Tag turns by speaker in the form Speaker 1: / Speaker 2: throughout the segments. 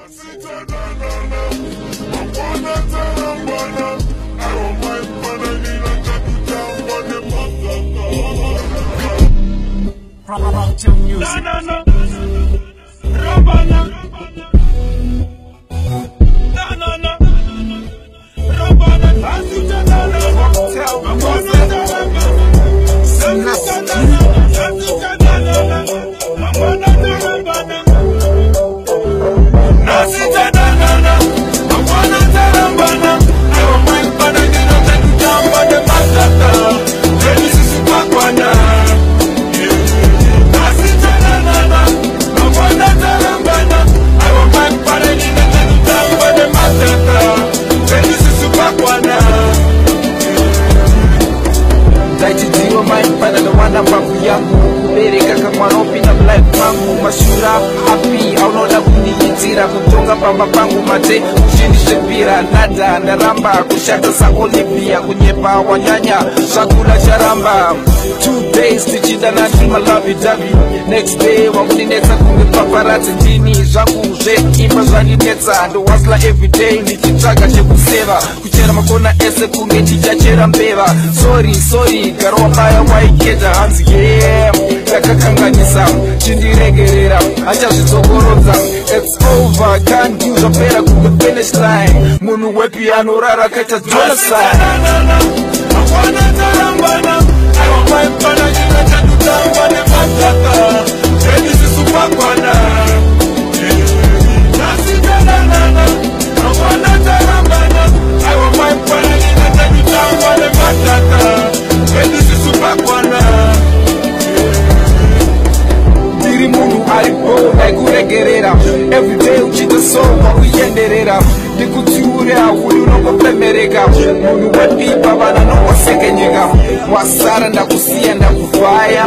Speaker 1: CROCtailMusic.
Speaker 2: Babu yangu kubereka kamwaropi na life pangu mashura happy aunoda kundiitira kutonga pamba pangu mate kushindishe pira nada ndaramba kushata sa Olivia kunyepa wanyanya shakula charamba 2 days tichida na dream love davi next day wakuninetsa kunge paparazzi ndini zvangu zveimba zvaninetsa ndo wasla everyday ndichitsvaga chekuseva kuchera makona ese kunge tichachera mbeva sorry garo wambaya waiketa hanzi ndakakanganisa chindiregerera achazvidzokorodza it's over can't do zvapera kunge finish line munhu wepiano rara kaita dollar everyday uchita soma uyenderera ndikutiurira uri unongopemereka munhu wepipa vana nowasekenyeka wasara ndakusiya ndakuvhaya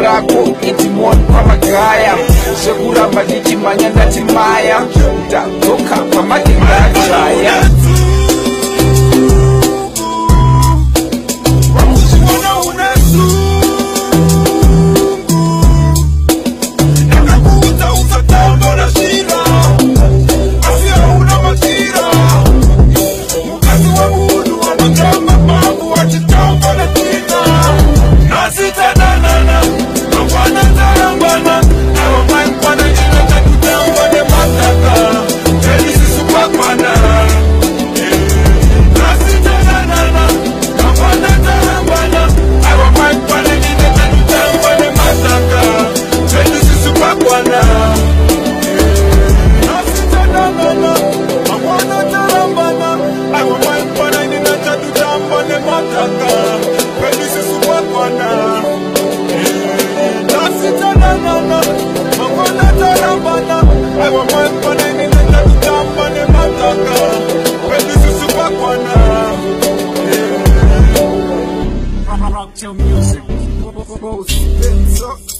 Speaker 2: rako itimoni pamagaya zvekuramba ndichimhanya ndatimaya ndadzoka pamadingachaya CROCtailMusic.